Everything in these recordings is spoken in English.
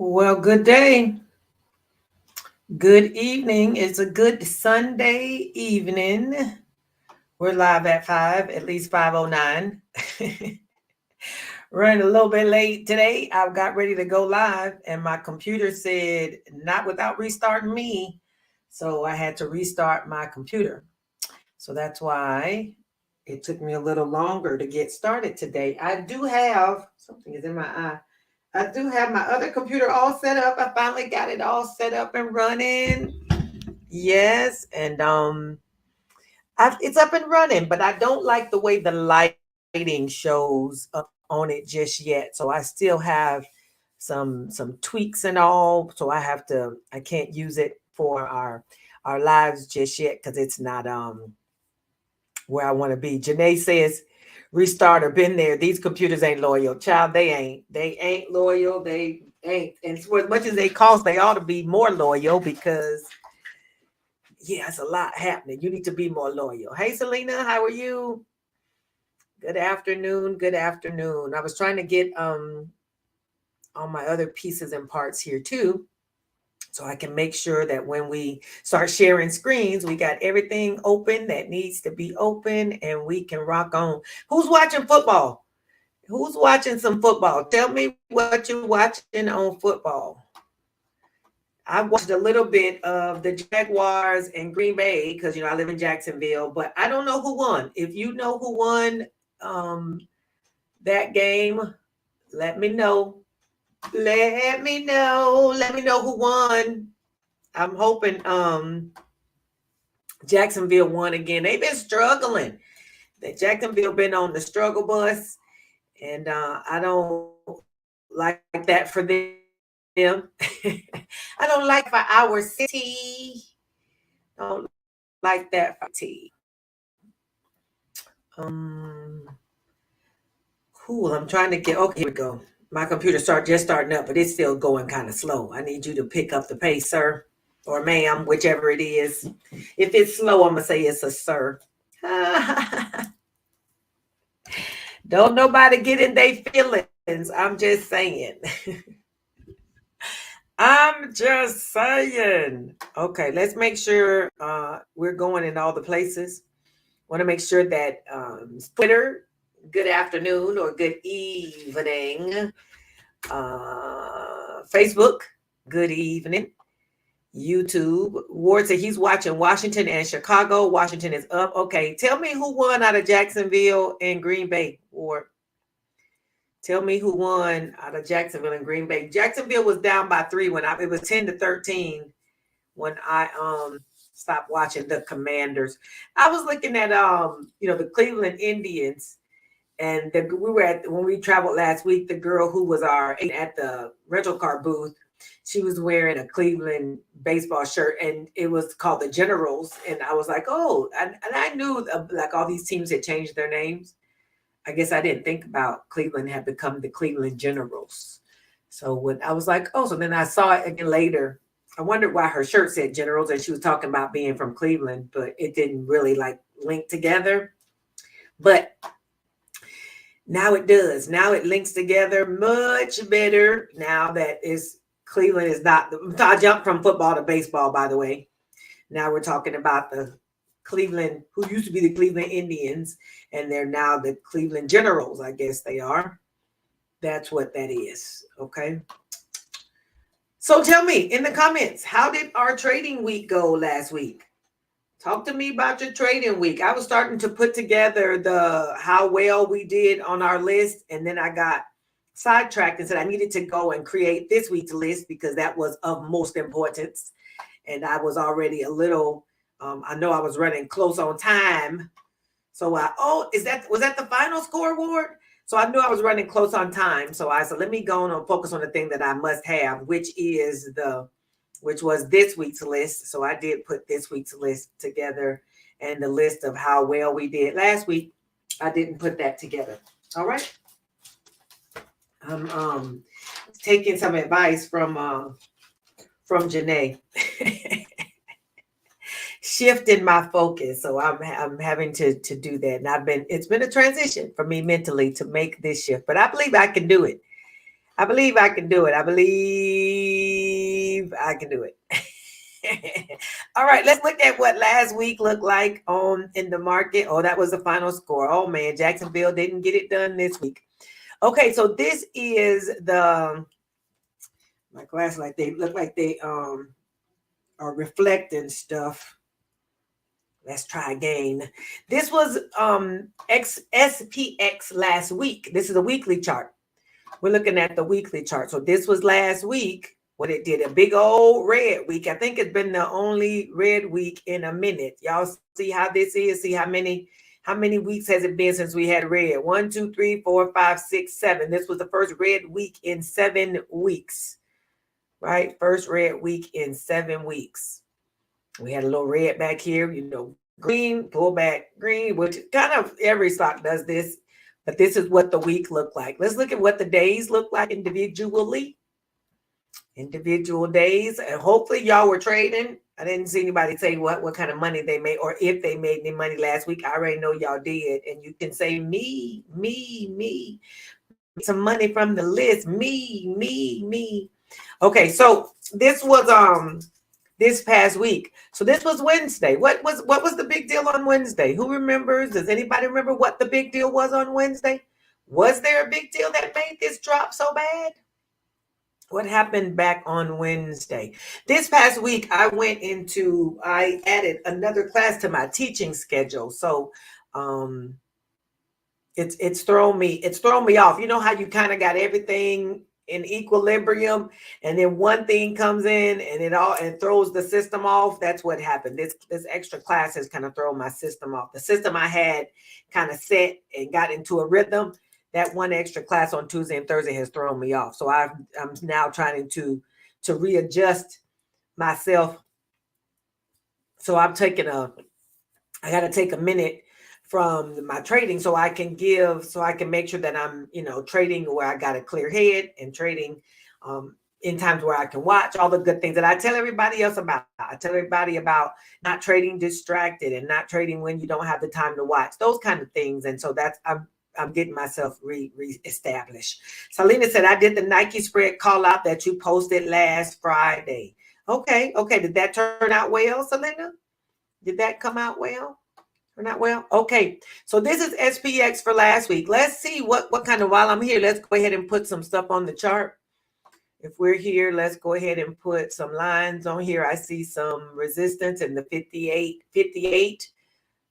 Well, good day. Good evening. It's a good Sunday evening. We're live at 5, at least 5:09. Running a little bit late today. I got ready to go live and my computer said not without restarting me. So I had to restart my computer. So that's why it took me a little longer to get started today. I do have something is in my eye. I do have my other computer all set up. I finally got it all set up and running. Yes, and it's up and running, but I don't like the way the lighting shows up on it just yet. So I still have some tweaks and all. So I can't use it for our lives just yet because it's not where I want to be. Janae says, restart or been there. These computers ain't loyal. Child, they ain't. They ain't loyal. They ain't. And for as much as they cost, they ought to be more loyal because, yeah, it's a lot happening. You need to be more loyal. Hey, Selena, how are you? Good afternoon. Good afternoon. I was trying to get all my other pieces and parts here too, so I can make sure that when we start sharing screens, we got everything open that needs to be open and we can rock on. Who's watching football? Who's watching some football? Tell me what you're watching on football. I watched a little bit of the Jaguars and Green Bay because, I live in Jacksonville, but I don't know who won. If you know who won that game, let me know. Let me know. Let me know who won. I'm hoping Jacksonville won again. They've been struggling. The Jacksonville been on the struggle bus, and I don't like that for them. I don't like for our city. Don't like that for our city. Cool. I'm trying to get. Okay, here we go. My computer just starting up, but it's still going kind of slow. I need you to pick up the pace, sir, or ma'am, whichever it is. If it's slow, I'm gonna say it's a sir. Don't nobody get in their feelings. I'm just saying. I'm just saying. Okay, let's make sure we're going in all the places. Want to make sure that Twitter, good afternoon or good evening. Facebook, good evening. YouTube. Ward said he's watching Washington and Chicago. Washington is up. Okay, tell me who won out of Jacksonville and Green Bay. Ward, tell me who won out of Jacksonville and Green Bay. Jacksonville was down by 3 when it was 10-13 when I stopped watching the Commanders. I was looking at the Cleveland Indians, and when we traveled last week, the girl who was our agent at the rental car booth, she was wearing a Cleveland baseball shirt, and it was called the Generals. And I was like, oh, and I knew like all these teams had changed their names. I guess I didn't think about Cleveland had become the Cleveland Generals. So when I was like, oh, so then I saw it again later. I wondered why her shirt said Generals, and she was talking about being from Cleveland, but it didn't really like link together. But now it does. Now it links together much better. Now that Cleveland is not. I jumped from football to baseball, by the way. Now we're talking about the Cleveland, who used to be the Cleveland Indians, and they're now the Cleveland Generals, I guess they are. That's what that is. Okay. So tell me in the comments, how did our trading week go last week? Talk to me about your trading week. I was starting to put together how well we did on our list, and then I got sidetracked and said I needed to go and create this week's list because that was of most importance. And I was already a little, I know I was running close on time. So was that the final score, Ward? So I knew I was running close on time. So I said, let me go on and focus on the thing that I must have, which was this week's list. So I did put this week's list together, and the list of how well we did last week, I didn't put that together. All right. I'm taking some advice from Janae. Shifting my focus. So I'm having to do that. And it's been a transition for me mentally to make this shift, but I believe I can do it. I believe I can do it. I believe I can do it. All right, let's look at what last week looked like on in the market. Oh, that was the final score. Oh man, Jacksonville didn't get it done this week. Okay, so this is the my glass like they look like they are reflecting stuff. Let's try again. This was SPX last week. This is a weekly chart. We're looking at the weekly chart. So this was last week. What it did, a big old red week. I think it's been the only red week in a minute. Y'all see how this is? See how many weeks has it been since we had red? 1, 2, 3, 4, 5, 6, 7. This was the first red week in 7 weeks. Right? First red week in 7 weeks. We had a little red back here, green, pull back, green, which kind of every stock does this. But this is what the week looked like. Let's look at what the days look like individually. Individual days. And hopefully y'all were trading. I didn't see anybody say what kind of money they made or if they made any money last week. I already know y'all did. And you can say me. Some money from the list. Me. Okay, so this was this past week. So this was Wednesday. What was the big deal on Wednesday? Who remembers? Does anybody remember what the big deal was on Wednesday? Was there a big deal that made this drop so bad? What happened back on Wednesday? This past week, I added another class to my teaching schedule. So it's thrown me off. You know how you kind of got everything in equilibrium and then one thing comes in and throws the system off. That's what happened. This extra class has kind of thrown my system off. The system I had kind of set and got into a rhythm. That one extra class on Tuesday and Thursday has thrown me off. So I'm now trying to readjust myself. So I got to take a minute from my trading so I can make sure that I'm, trading where I got a clear head and trading in times where I can watch all the good things that I tell everybody else about. I tell everybody about not trading distracted and not trading when you don't have the time to watch, those kind of things. And so I'm getting myself re-established. Selena said, I did the Nike spread call out that you posted last Friday. Okay. Did that turn out well, Selena? Did that come out well? Or not well? Okay. So this is SPX for last week. Let's see what kind of, while I'm here, let's go ahead and put some stuff on the chart. If we're here, let's go ahead and put some lines on here. I see some resistance in the 58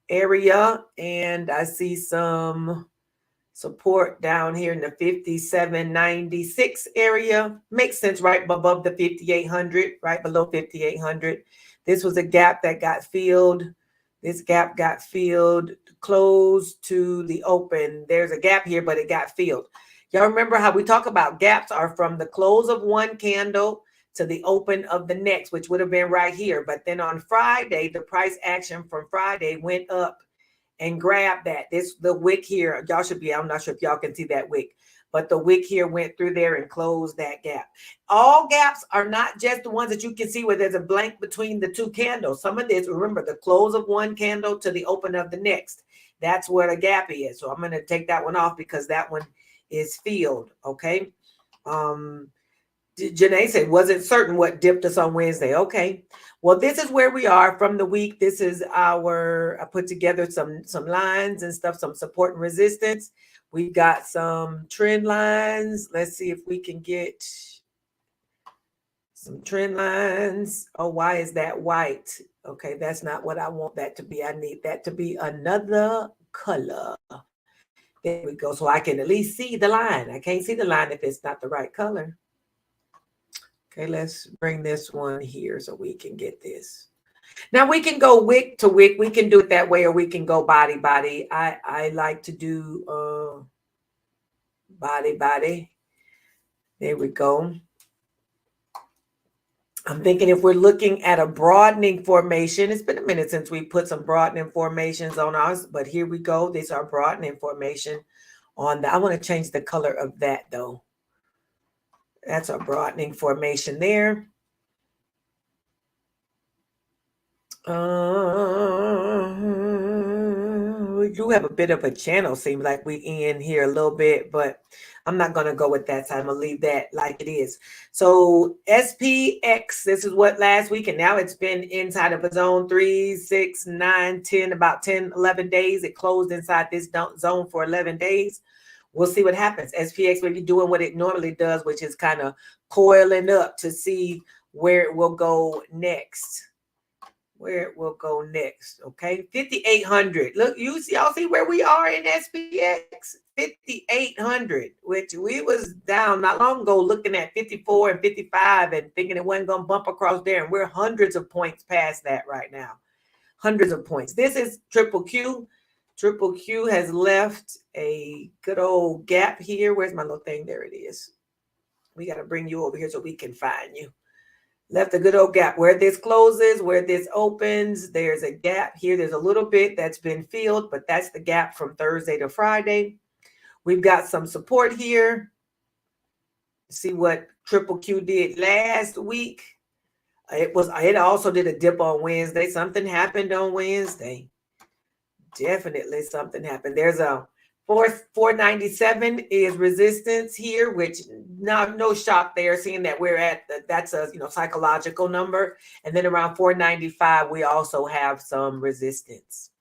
area, and I see some support down here in the 57.96 area. Makes sense right above the 5,800, right below 5,800. This was a gap that got filled. This gap got filled close to the open. There's a gap here, but it got filled. Y'all remember how we talk about gaps are from the close of one candle to the open of the next, which would have been right here. But then on Friday, the price action from Friday went up and grabbed that. The wick here, y'all should be, I'm not sure if y'all can see that wick, but the wick here went through there and closed that gap. All gaps are not just the ones that you can see where there's a blank between the two candles. Some of this, remember, the close of one candle to the open of the next. That's where the gap is. So I'm going to take that one off because that one is filled. Okay. Janae said, wasn't certain what dipped us on Wednesday. Okay. Well, this is where we are from the week. This is I put together some lines and stuff, some support and resistance. We've got some trend lines. Let's see if we can get some trend lines. Oh, why is that white? Okay, that's not what I want that to be. I need that to be another color. There we go. So I can at least see the line. I can't see the line if it's not the right color. Okay, let's bring this one here so we can get this. Now we can go wick to wick. We can do it that way, or we can go body. I like to do body. There we go. I'm thinking if we're looking at a broadening formation, it's been a minute since we put some broadening formations on ours, but here we go. These are broadening formation on I want to change the color of that though. That's a broadening formation there. We do have a bit of a channel. Seems like we in here a little bit, but I'm not going to go with that side. I'm going to leave that like it is. So SPX, this is what last week, and now it's been inside of a zone 3, 6, 9, 10, about 10, 11 days. It closed inside this zone for 11 days. We'll see what happens. SPX may be doing what it normally does, which is kind of coiling up to see where it will go next. Where it will go next. Okay, 5,800. Look, y'all see where we are in SPX? 5,800, which we was down not long ago looking at 54 and 55 and thinking it wasn't going to bump across there. And we're hundreds of points past that right now. Hundreds of points. This is Triple Q. Triple Q has left a good old gap here. Where's my little thing? There it is. We got to bring you over here so we can find you. Left a good old gap. Where this closes, where this opens, there's a gap here. There's a little bit that's been filled, but that's the gap from Thursday to Friday. We've got some support here. See what Triple Q did last week. It also did a dip on Wednesday. Something happened on Wednesday. Definitely something happened. There's a 497 is resistance here, which no shock there, seeing that we're at that's a psychological number. And then around 495, we also have some resistance.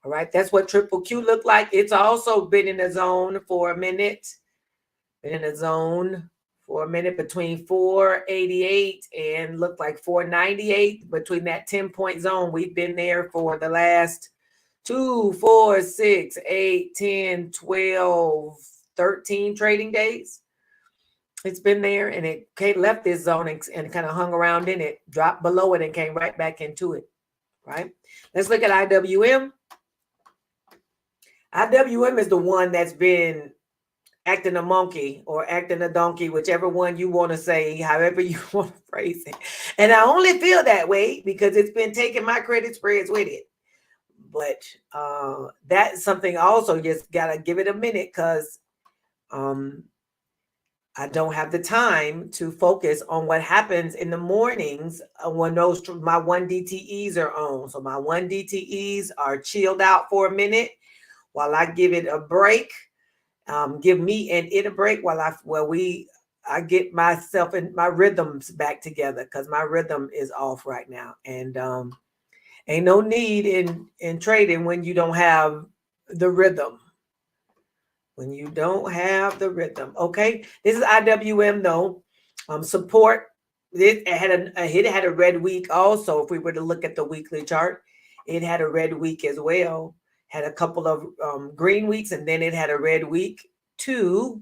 All right, that's what Triple Q looked like. It's also been in a zone for a minute. Been in a zone for a minute between 488 and looked like 498. Between that 10-point zone, we've been there for the last 2, 4, 6, 8, 10, 12, 13 trading days. It's been there, and it left this zone and kind of hung around in it, dropped below it, and came right back into it. Right? Let's look at IWM. IWM is the one that's been acting a monkey or acting a donkey, whichever one you want to say, however you want to phrase it. And I only feel that way because it's been taking my credit spreads with it. But that's something also just got to give it a minute because I don't have the time to focus on what happens in the mornings when my 1 DTEs are on. So my 1 DTEs are chilled out for a minute while I give it a break. Give me and it a break while I get myself and my rhythms back together because my rhythm is off right now. And ain't no need in trading when you don't have the rhythm. When you don't have the rhythm. Okay. This is IWM though. Support. It had a red week also. If we were to look at the weekly chart, it had a red week as well. Had a couple of green weeks, and then it had a red week too.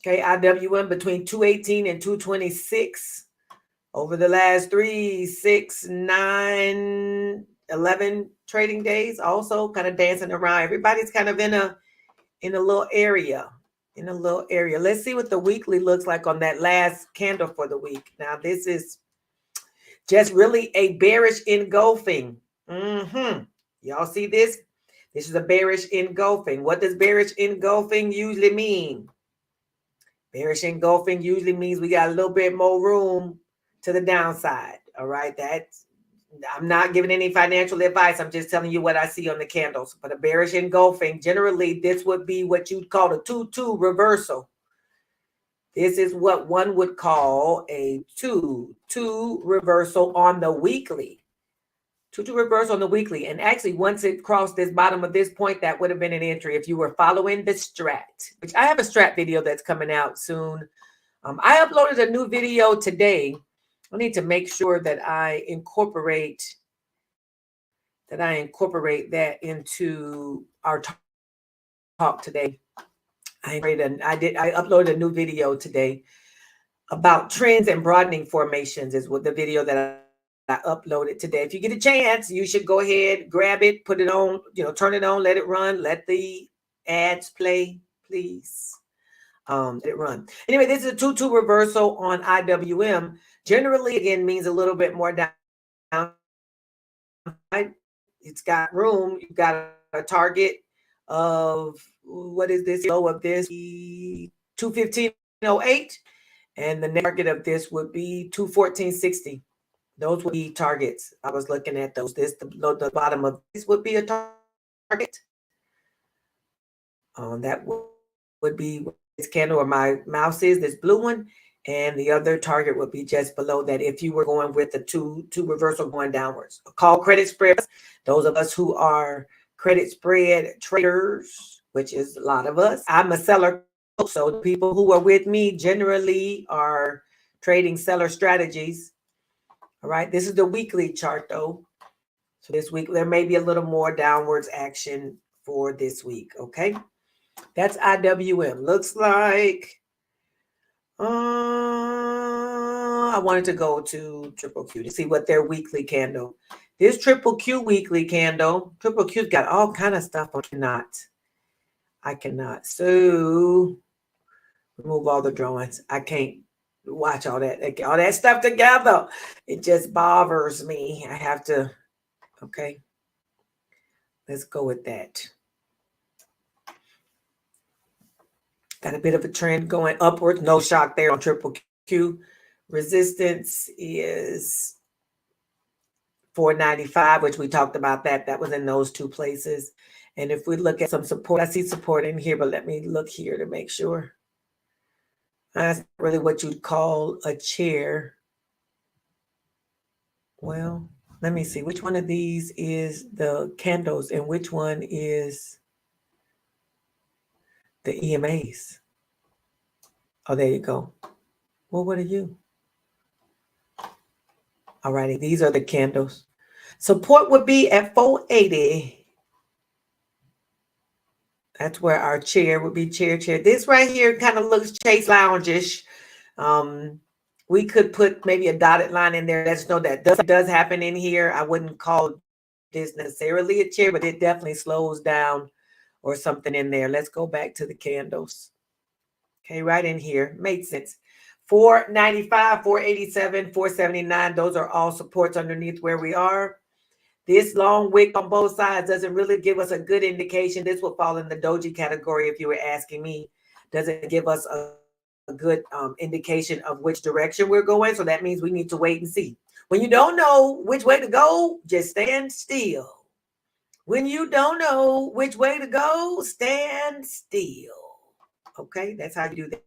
Okay. IWM between 218 and 226. Over the last 3, 6, 9, 11 trading days, also kind of dancing around. Everybody's kind of in a little area. Let's see what the weekly looks like on that last candle for the week. Now, this is just really a bearish engulfing. Y'all see this? This is a bearish engulfing. What does bearish engulfing usually mean? Bearish engulfing usually means we got a little bit more room to the downside. All right. I'm not giving any financial advice. I'm just telling you what I see on the candles. But a bearish engulfing, generally, this would be what you'd call a 2-2 reversal. This is what one would call a 2-2 reversal on the weekly. 2-2 reversal on the weekly. And actually, once it crossed this bottom of this point, that would have been an entry if you were following the strat, which I have a strat video that's coming out soon. I uploaded a new video today. I need to make sure that I incorporate that into our talk today. I uploaded a new video today about trends and broadening formations is what the video that I uploaded today. If you get a chance, you should go ahead, grab it, put it on, turn it on, let it run, let the ads play, please. Let it run. Anyway, this is a 2-2 reversal on IWM. Generally, again, means a little bit more down. It's got room. You've got a target of, what is this? Low of this, 215.08. And the target of this would be 214.60. Those would be targets. I was looking at those. The bottom of this would be a target. That would be this candle where my mouse is, this blue one. And the other target would be just below that if you were going with the two reversal going downwards. Call credit spread. Those of us who are credit spread traders, which is a lot of us. I'm a seller. So the people who are with me generally are trading seller strategies. All right. This is the weekly chart though. So this week, there may be a little more downwards action for this week. Okay. That's IWM. Looks like I wanted to go to Triple Q to see what their weekly candle. This Triple Q weekly candle, Triple Q's got all kind of stuff. I cannot. So remove all the drawings. I can't watch all that stuff together. It just bothers me. I have to. Okay. Let's go with that. Got a bit of a trend going upwards. No shock there on Triple Q. Resistance is 495, which we talked about that. That was in those two places. And if we look at some support, I see support in here, but let me look here to make sure. That's not really what you'd call a chair. Well, let me see. Which one of these is the candles and which one is the EMAs? Oh, there you go. Well, what are you? All righty. These are the candles. Support would be at 480. That's where our chair would be. Chair. This right here kind of looks Chase Lounge-ish. We could put maybe a dotted line in there. Let's know that does happen in here. I wouldn't call this necessarily a chair, but it definitely slows down or something in there. Let's go back to the candles. Okay, right in here. Made sense. 495, 487, 479. Those are all supports underneath where we are. This long wick on both sides doesn't really give us a good indication. This will fall in the doji category if you were asking me. Doesn't give us a good indication of which direction we're going. So that means we need to wait and see. When you don't know which way to go, just stand still. When you don't know which way to go, stand still. Okay, that's how you do that.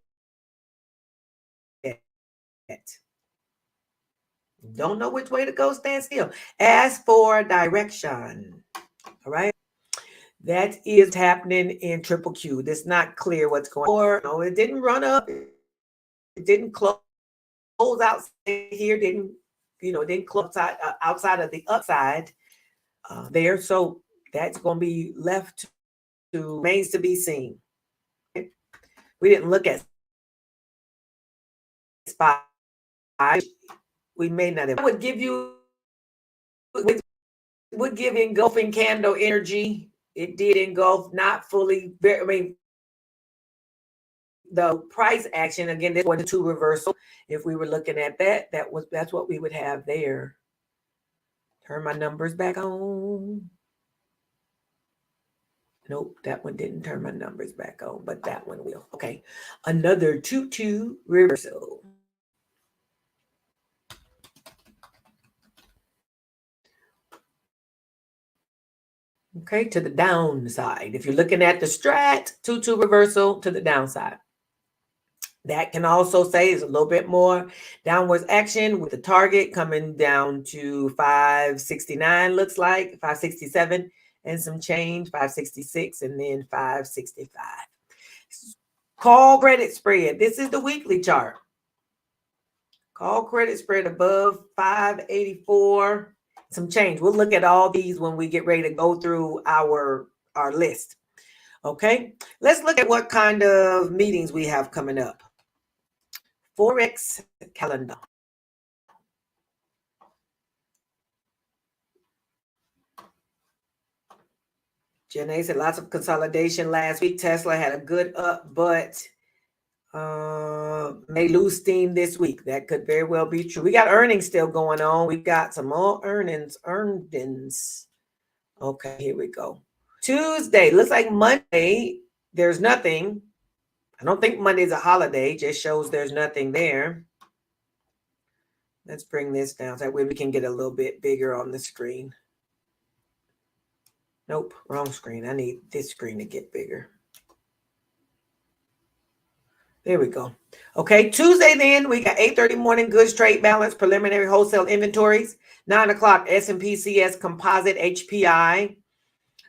Don't know which way to go, stand still. Ask for direction. All right. That is happening in Triple Q. It's not clear what's going on. No, it didn't run up. It didn't close out here. Didn't close outside of the upside there. So that's going to be left to remains to be seen. We didn't look at spot. We may not have. Would give engulfing candle energy. It did engulf, not fully. The price action again. This was a 2 reversal. If we were looking at that's what we would have there. Turn my numbers back on. Nope, that one didn't turn my numbers back on, but that one will. Okay, another 2-2 reversal. Okay, to the downside. If you're looking at the strat, 2-2 reversal to the downside. That can also say is a little bit more downwards action with the target coming down to 569, looks like 567 and some change, 566 and then 565. Call credit spread. This is the weekly chart. Call credit spread above 584. Some change. We'll look at all these when we get ready to go through our list. Okay, let's look at what kind of meetings we have coming up. Forex calendar. Janae said lots of consolidation last week. Tesla had a good up, but may lose steam this week. That could very well be true. We got earnings still going on. We've got some more earnings. Okay, here we go. Tuesday, looks like Monday, there's nothing. I don't think Monday's a holiday. Just shows there's nothing there. Let's bring this down so that way we can get a little bit bigger on the screen. Nope, wrong screen. I need this screen to get bigger. There we go. Okay, Tuesday then, we got 8:30 morning goods trade balance, preliminary wholesale inventories, 9 o'clock S&P CS composite HPI.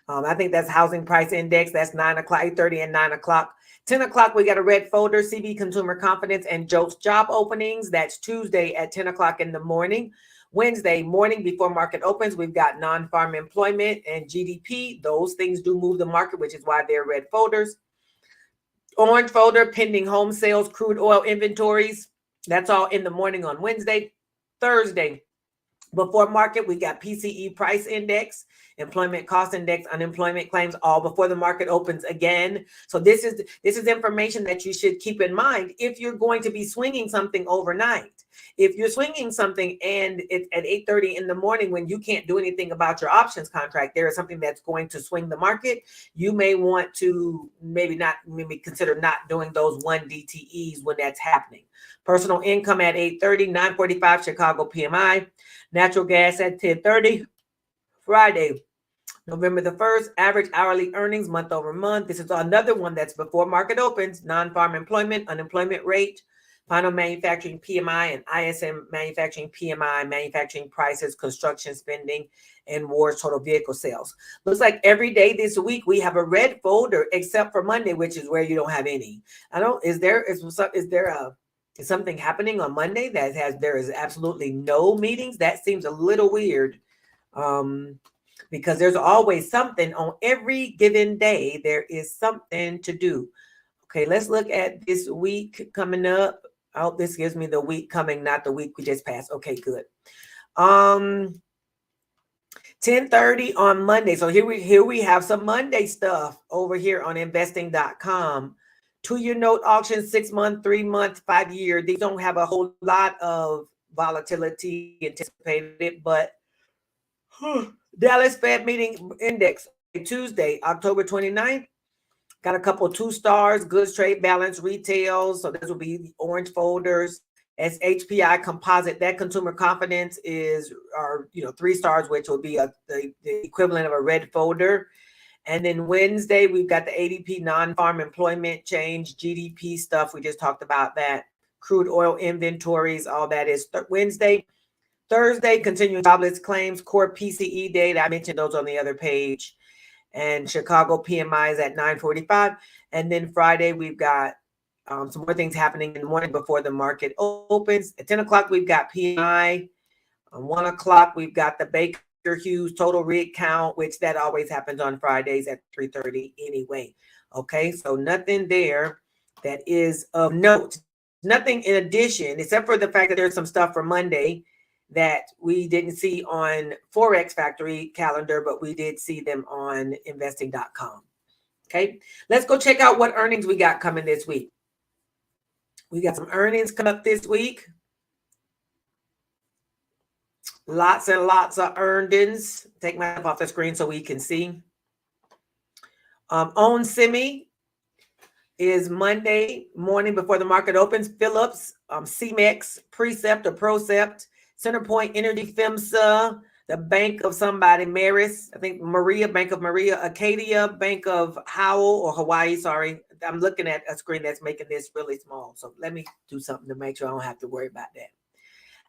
I think that's housing price index. That's 9 o'clock, 8:30 and 9 o'clock. 10 o'clock, we got a red folder, CB consumer confidence and JOLTS job openings. That's Tuesday at 10 o'clock in the morning. Wednesday morning before market opens, we've got non-farm employment and GDP. Those things do move the market, which is why they're red folders. Orange folder, pending home sales, crude oil inventories. That's all in the morning on Wednesday. Thursday, before market, we got PCE price index, employment cost index, unemployment claims, all before the market opens again. So this is information that you should keep in mind if you're going to be swinging something overnight. If you're swinging something and it's at 8:30 in the morning when you can't do anything about your options contract, there is something that's going to swing the market. You may want to maybe consider not doing those 1 DTEs when that's happening. Personal income at 8:30, 9:45 Chicago PMI. Natural gas at 10:30. Friday, November the 1st, average hourly earnings month over month. This is another one that's before market opens. Non-farm employment, unemployment rate, final manufacturing PMI and ISM manufacturing PMI, manufacturing prices, construction spending, and wars total vehicle sales. Looks like every day this week we have a red folder except for Monday, which is where you don't have any. Is something happening on Monday there is absolutely no meetings? That seems a little weird. Because there's always something on every given day. There is something to do. Okay, let's look at this week coming up. I hope this gives me the week coming, not the week we just passed. Okay, good. 10:30 on Monday. So here we have some Monday stuff over here on investing.com. 2-year note auction, 6-month, 3-month, 5-year. These don't have a whole lot of volatility anticipated, but Dallas Fed meeting index Tuesday, October 29th. Got a couple 2 stars, goods trade balance, retail. So this will be the orange folders. As HPI composite, that consumer confidence are 3 stars, which will be the equivalent of a red folder. And then Wednesday, we've got the ADP non-farm employment change, GDP stuff. We just talked about that. Crude oil inventories, all that is Wednesday. Thursday, continuing jobless claims, core PCE data. I mentioned those on the other page. And Chicago PMI is at 9:45. And then Friday, we've got some more things happening in the morning before the market opens. At 10 o'clock, we've got PMI. 1 o'clock, we've got the Baker Hughes total rig count, which that always happens on Fridays at 3:30 anyway. Okay, so nothing there that is of note. Nothing in addition, except for the fact that there's some stuff for Monday that we didn't see on Forex Factory calendar, but we did see them on investing.com. Okay, let's go check out what earnings we got coming this week. We got some earnings come up this week. Lots and lots of earnings. Take my off the screen so we can see. On Semi is Monday morning before the market opens. Phillips, CMEX, Precept or Procept, Centerpoint Energy, FEMSA, the Bank of somebody, Maris, I think Maria, Bank of Maria, Acadia, Bank of Howell or Hawaii. Sorry, I'm looking at a screen that's making this really small. So let me do something to make sure I don't have to worry about that.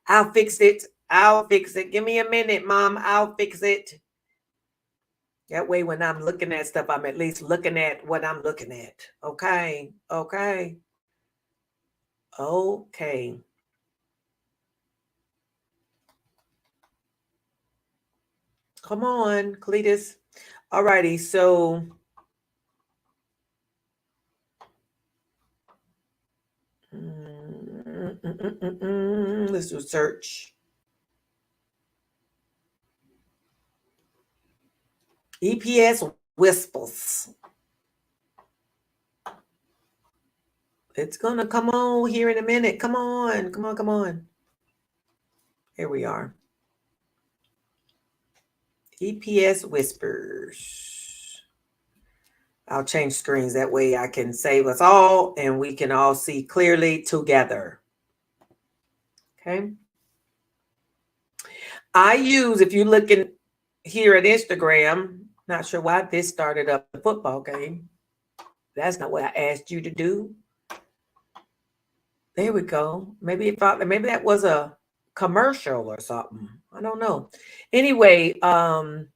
I'll fix it. Give me a minute, Mom. I'll fix it. That way, when I'm looking at stuff, I'm at least looking at what I'm looking at. Okay. Come on, Cletus. All righty. So let's do search. EPS whispers. It's gonna come on here in a minute. Come on. Here we are. EPS whispers. I'll change screens. That way I can save us all and we can all see clearly together. Okay. I use, if you're looking here at Instagram, Not sure why this started up the football game. That's not what I asked you to do. There we go. Maybe maybe that was a commercial or something. I don't know. Anyway, I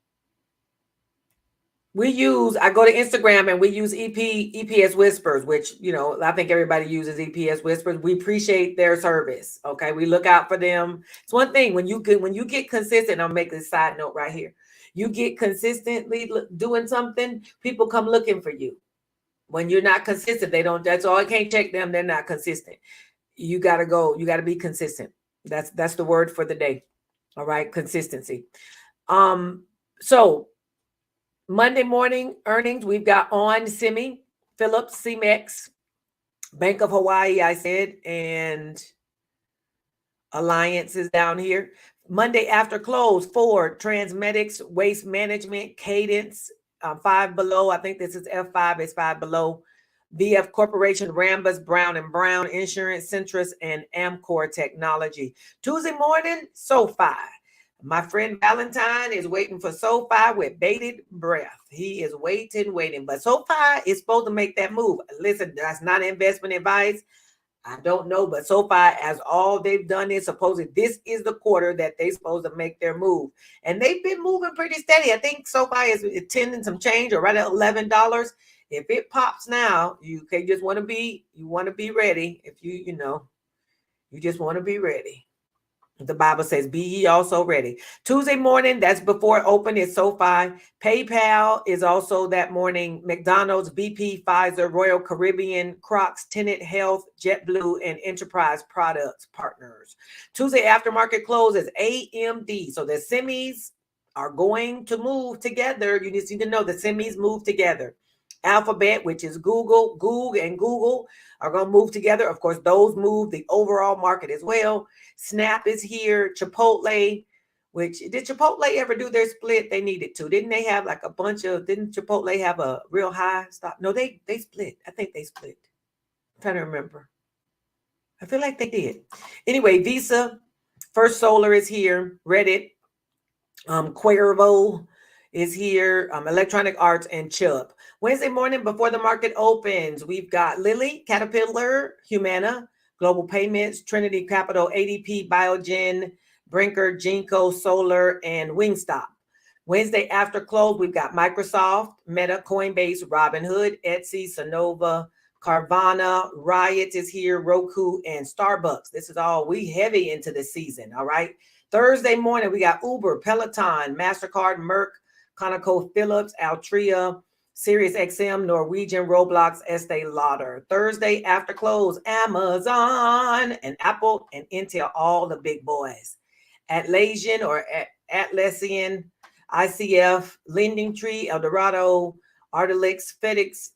go to Instagram and we use EPS Whispers, which, I think everybody uses EPS Whispers. We appreciate their service. Okay. We look out for them. It's one thing when you get consistent. I'll make this side note right here. You get consistently doing something, people come looking for you. When you're not consistent, they don't, that's all. I can't check them. They're not consistent. You got to be consistent. That's the word for the day. All right. Consistency. So Monday morning earnings, we've got on Simi, Phillips, CMEX, Bank of Hawaii, I said, and Alliance is down here. Monday after close, Ford, Transmedics, Waste Management, Cadence, 5 below. I think this is F5, it's 5 below. VF Corporation, Rambus, Brown & Brown, Insurance, Centrus, and Amcor Technology. Tuesday morning, SoFi. My friend Valentine is waiting for SoFi with bated breath. He is waiting. But SoFi is supposed to make that move. Listen, that's not investment advice. I don't know, but SoFi, as all they've done is supposedly this is the quarter that they're supposed to make their move. And they've been moving pretty steady. I think SoFi is attending some change or right at $11. If it pops now, you just want to be ready. If you just want to be ready. The Bible says, be ye also ready. Tuesday morning, that's before open, is SoFi. PayPal is also that morning. McDonald's, BP, Pfizer, Royal Caribbean, Crocs, Tenet Health, JetBlue, and Enterprise Products Partners. Tuesday aftermarket close is AMD. So the semis are going to move together. You just need to know the semis move together. Alphabet, which is Google are going to move together. Of course, those move the overall market as well. Snap is here. Chipotle, did Chipotle ever do their split? They needed to. Didn't they have like didn't Chipotle have a real high stock? No, they split. I think they split. I'm trying to remember. I feel like they did. Anyway, Visa, First Solar is here. Reddit, Cuervo is here. Electronic Arts, and Chubb. Wednesday morning before the market opens, we've got Lilly, Caterpillar, Humana, Global Payments, Trinity Capital, ADP, Biogen, Brinker, Jinko, Solar, and Wingstop. Wednesday after close, we've got Microsoft, Meta, Coinbase, Robinhood, Etsy, Sonova, Carvana, Riot is here, Roku, and Starbucks. This is all we heavy into the season. All right. Thursday morning, we got Uber, Peloton, MasterCard, Merck, ConocoPhillips, Altria, Sirius XM, Norwegian, Roblox, Estee Lauder. Thursday after close, Amazon and Apple and Intel, all the big boys. Atlassian or Atlassian, ICF, Lending Tree, Eldorado, Ardelyx, FedEx,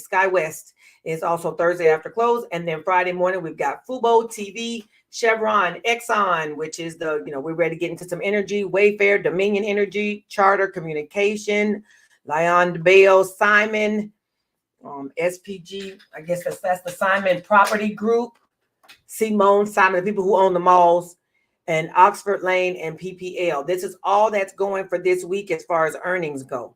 SkyWest is also Thursday after close. And then Friday morning, we've got Fubo, TV, Chevron, Exxon, which is we're ready to get into some energy, Wayfair, Dominion Energy, Charter Communication, LyondellBasell, Simon, SPG, I guess that's the Simon Property Group, Simon, the people who own the malls, and Oxford Lane and PPL. This is all that's going for this week as far as earnings go.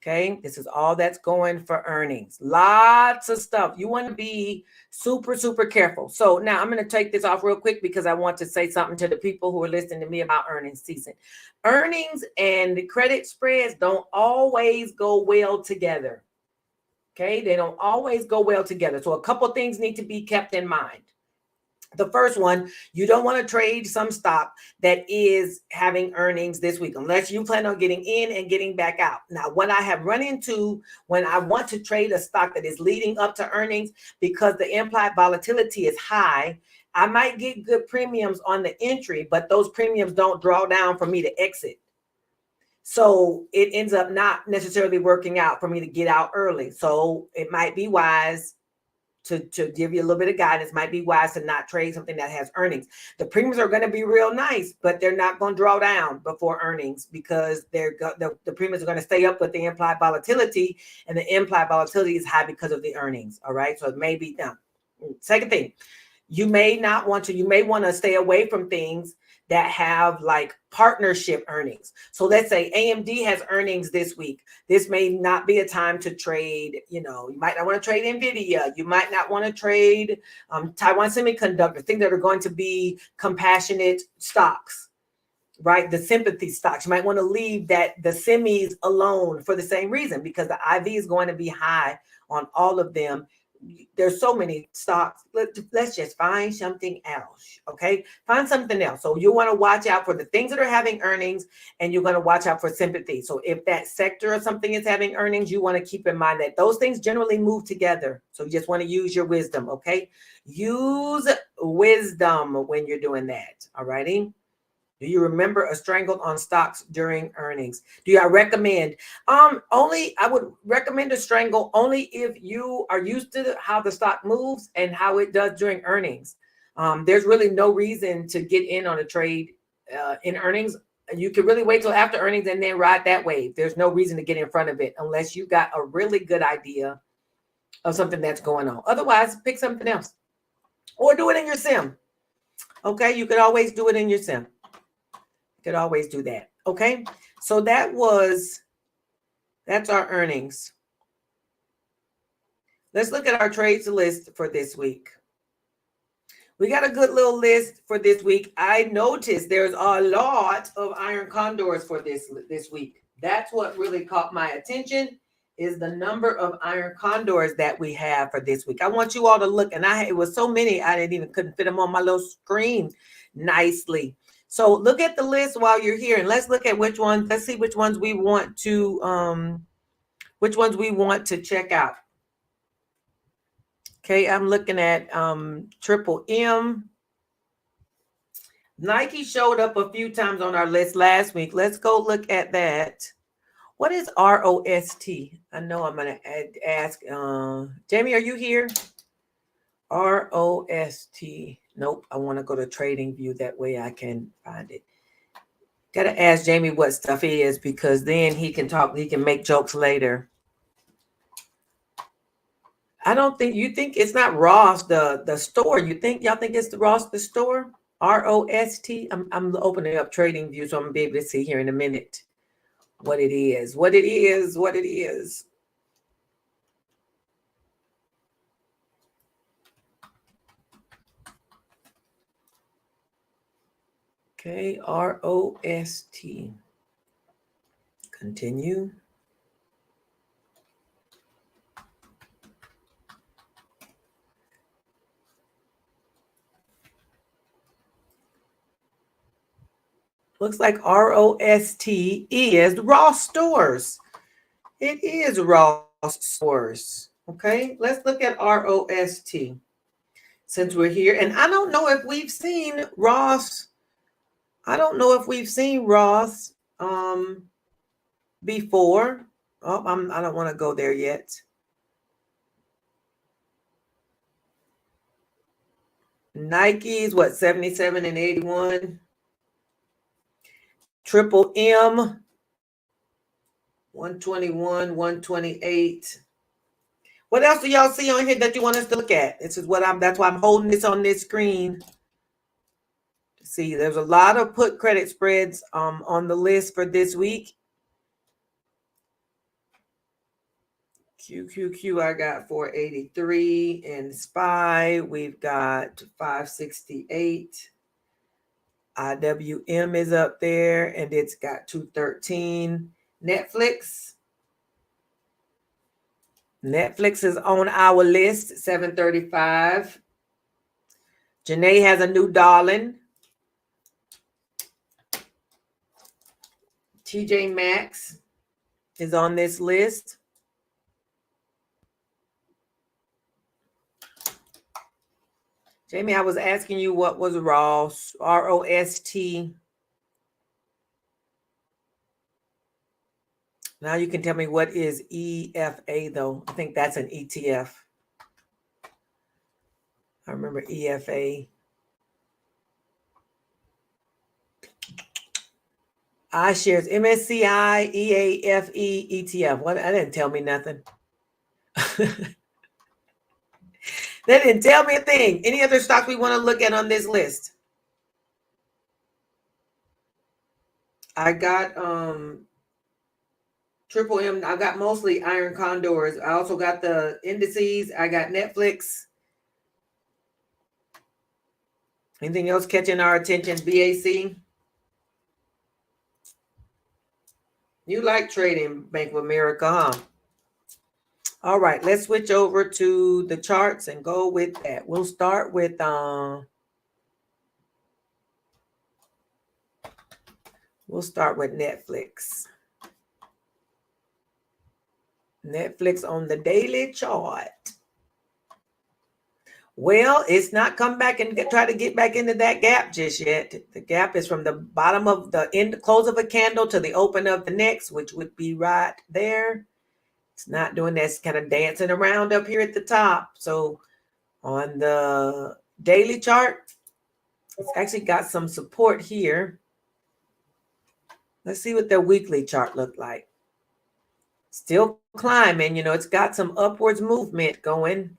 Okay, this is all that's going for earnings. Lots of stuff. You want to be super, super careful. So now I'm going to take this off real quick because I want to say something to the people who are listening to me about earnings season. Earnings and the credit spreads don't always go well together. Okay, they don't always go well together. So a couple things need to be kept in mind. The first one, you don't want to trade some stock that is having earnings this week unless you plan on getting in and getting back out. Now, what I have run into when I want to trade a stock that is leading up to earnings, because the implied volatility is high, I might get good premiums on the entry, but those premiums don't draw down for me to exit. So it ends up not necessarily working out for me to get out early. So it might be wise to give you a little bit of guidance, might be wise to not trade something that has earnings. The premiums are going to be real nice, but they're not going to draw down before earnings because the premiums are going to stay up with the implied volatility, and the implied volatility is high because of the earnings. All right. So it may be down. Second thing, you may want to stay away from things that have like partnership earnings. So let's say AMD has earnings this week. This may not be a time to trade. You might not want to trade NVIDIA. You might not want to trade Taiwan Semiconductor, things that are going to be compassionate stocks, right? The sympathy stocks. You might want to leave the semis alone for the same reason, because the IV is going to be high on all of them. There's so many stocks. Let's just find something else. Okay. Find something else. So you want to watch out for the things that are having earnings, and you're going to watch out for sympathy. So if that sector or something is having earnings, you want to keep in mind that those things generally move together. So you just want to use your wisdom. Okay. Use wisdom when you're doing that. All righty. Do you remember a strangle on stocks during earnings? I recommend? I would recommend a strangle only if you are used to how the stock moves and how it does during earnings. There's really no reason to get in on a trade in earnings. You can really wait till after earnings and then ride that wave. There's no reason to get in front of it unless you got a really good idea of something that's going on. Otherwise, pick something else or do it in your sim. Okay, you could always do it in your sim. Could always do that. Okay. So that's our earnings. Let's look at our trades list for this week. We got a good little list for this week. I noticed there's a lot of iron condors for this week. That's what really caught my attention, is the number of iron condors that we have for this week. I want you all to look, and it was so many I couldn't fit them on my little screen nicely. So look at the list while you're here, and let's look at which ones. Let's see which ones we want to check out. Okay, I'm looking at Triple M. Nike showed up a few times on our list last week. Let's go look at that. What is ROST? I know I'm going to ask. Jamie, are you here? ROST. Nope, I want to go to Trading View. That way I can find it. Got to ask Jamie what stuff is, because then he can talk. He can make jokes later. I don't think you think it's not Ross, the store. Y'all think it's the Ross, the store? ROST. I'm opening up Trading View, so I'm gonna be able to see here in a minute what it is. Okay, ROST. Continue. Looks like ROST is Ross Stores. It is Ross Stores. Okay, let's look at ROST since we're here. And I don't know if we've seen Ross. I don't know if we've seen Ross before. Oh, I don't want to go there yet. Nike's what, 77 and 81. Triple M, 121, 128. What else do y'all see on here that you want us to look at? That's why I'm holding this on this screen. See, there's a lot of put credit spreads on the list for this week. QQQ, I got 483. And SPY, we've got 568. IWM is up there, and it's got 213. Netflix is on our list, 735. Janae has a new darling. TJ Maxx is on this list. Jamie, I was asking you what was Ross, ROST. Now you can tell me what is EFA, though. I think that's an ETF. I remember EFA. iShares, MSCI, EAFE, ETF. What? That didn't tell me nothing. That didn't tell me a thing. Any other stocks we want to look at on this list? I got Triple M. I got mostly iron condors. I also got the indices. I got Netflix. Anything else catching our attention? BAC. You like trading Bank of America, huh? All right, let's switch over to the charts and go with that. We'll start with Netflix. Netflix on the daily chart. Well, it's not come back and try to get back into that gap just yet. The gap is from the bottom of the end, close of a candle to the open of the next, which would be right there. It's not doing that. It's kind of dancing around up here at the top. So on the daily chart, it's actually got some support here. Let's see what their weekly chart looked like. Still climbing. It's got some upwards movement going.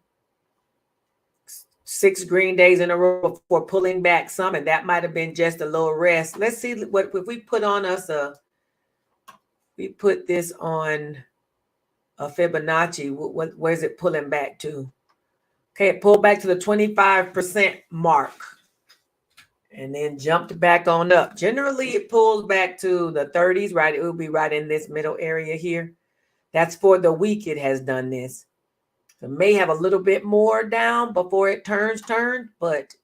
6 green days in a row before pulling back some, and that might have been just a little rest. Let's see what if we put on us we put this on a Fibonacci. Where's it pulling back to? Okay, it pulled back to the 25% mark and then jumped back on up. Generally, it pulls back to the 30s, right? It will be right in this middle area here. That's for the week it has done this. It may have a little bit more down before it turned, but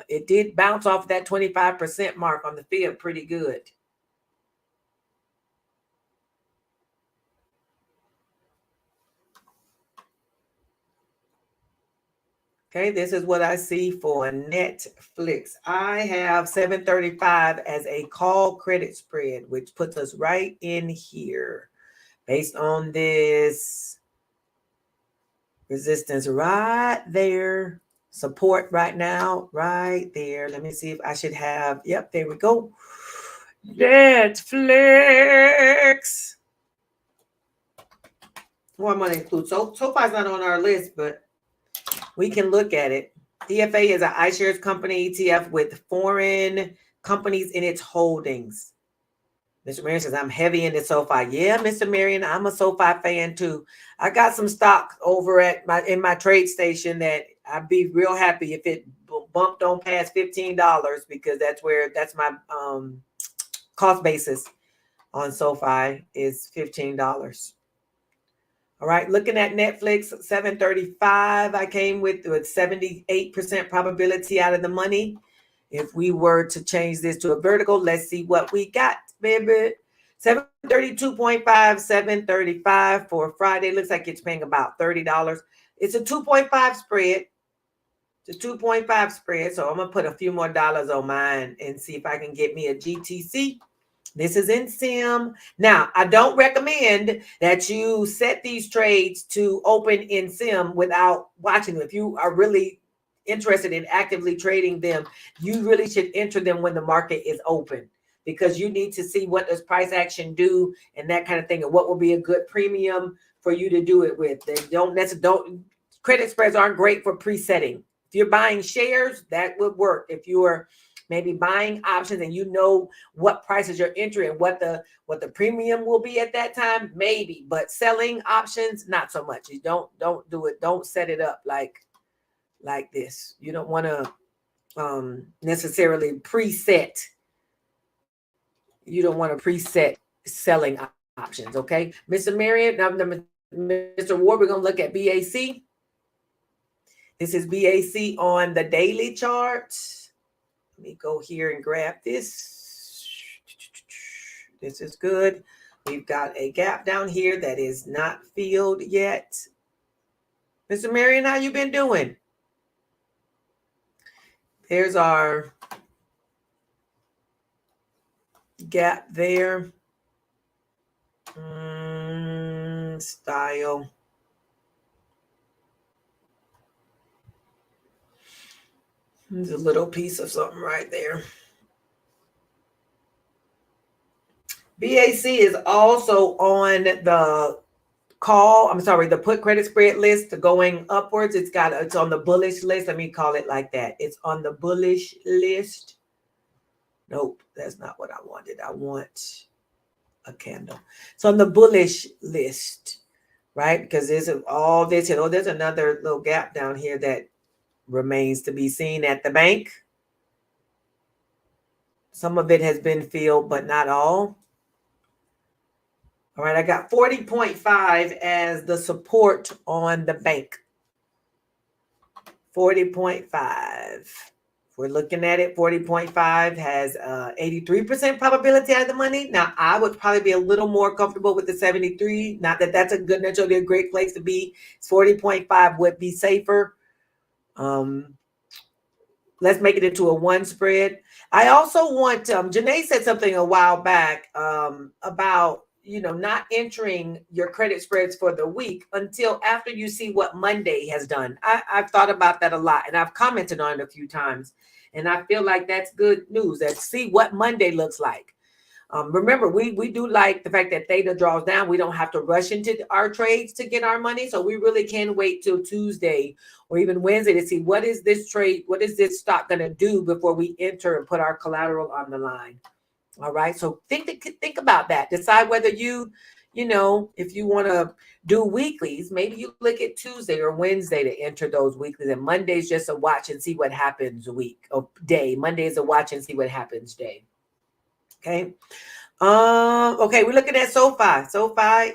it did bounce off that 25% mark on the field pretty good. Okay, this is what I see for Netflix. I have 735 as a call credit spread, which puts us right in here based on this resistance right there. Support right now, right there. Let me see if I should have, yep, there we go. Netflix. What I'm going to include. So far it's not on our list, but we can look at it. DFA is an iShares company ETF with foreign companies in its holdings. Mr. Marion says, I'm heavy into SoFi. Yeah, Mr. Marion, I'm a SoFi fan too. I got some stock over at my trade station that I'd be real happy if it bumped on past $15 because that's my cost basis on SoFi is $15. All right, looking at Netflix, 735, I came with 78% probability out of the money. If we were to change this to a vertical, let's see what we got, baby. 732.5, 735 for Friday. Looks like it's paying about $30. It's a 2.5 spread. It's a 2.5 spread. So I'm going to put a few more dollars on mine and see if I can get me a GTC. This is in Sim. Now, I don't recommend that you set these trades to open in Sim without watching them. If you are really interested in actively trading them, you really should enter them when the market is open because you need to see what does price action do and that kind of thing and what will be a good premium for you to do it with. They don't credit spreads aren't great for presetting. If you're buying shares, that would work. If you're maybe buying options and you know what prices you're entering and what the premium will be at that time, maybe. But selling options, not so much. You don't do it. Don't set it up like this. You don't want to necessarily preset. You don't want to preset selling options. Okay, Mr. Marriott. Now, Mr. Ward, we're gonna look at BAC. This is BAC on the daily chart. Let me go here and grab this. This is good. We've got a gap down here that is not filled yet. Mr. Marion, how you been doing? There's our gap there. Style. There's a little piece of something right there. BAC is also on the the put credit spread list going upwards. It's on the bullish list. Let me call it like that. It's on the bullish list. Nope, that's not what I wanted. I want a candle. So on the bullish list, right? Because there's all this, there's another little gap down here that remains to be seen at the bank. Some of it has been filled, but not all. All right, I got 40.5 as the support on the bank. 40.5. We're looking at it. 40.5 has 83% probability out of the money. Now, I would probably be a little more comfortable with the 73. Not that that's a good, necessarily a great place to be. 40.5 would be safer. Let's make it into a one spread. I also want, Janae said something a while back about, not entering your credit spreads for the week until after you see what Monday has done. I've thought about that a lot, and I've commented on it a few times. And I feel like that's good news. Let's see what Monday looks like. Remember, we do like the fact that theta draws down. We don't have to rush into our trades to get our money. So we really can wait till Tuesday or even Wednesday to see what is this trade, what is this stock going to do before we enter and put our collateral on the line. All right. So think about that. Decide whether if you want to do weeklies, maybe you look at Tuesday or Wednesday to enter those weeklies. And Monday's just a watch and see what happens week or day. Monday is a watch and see what happens day. Okay. Okay, we're looking at SoFi. SoFi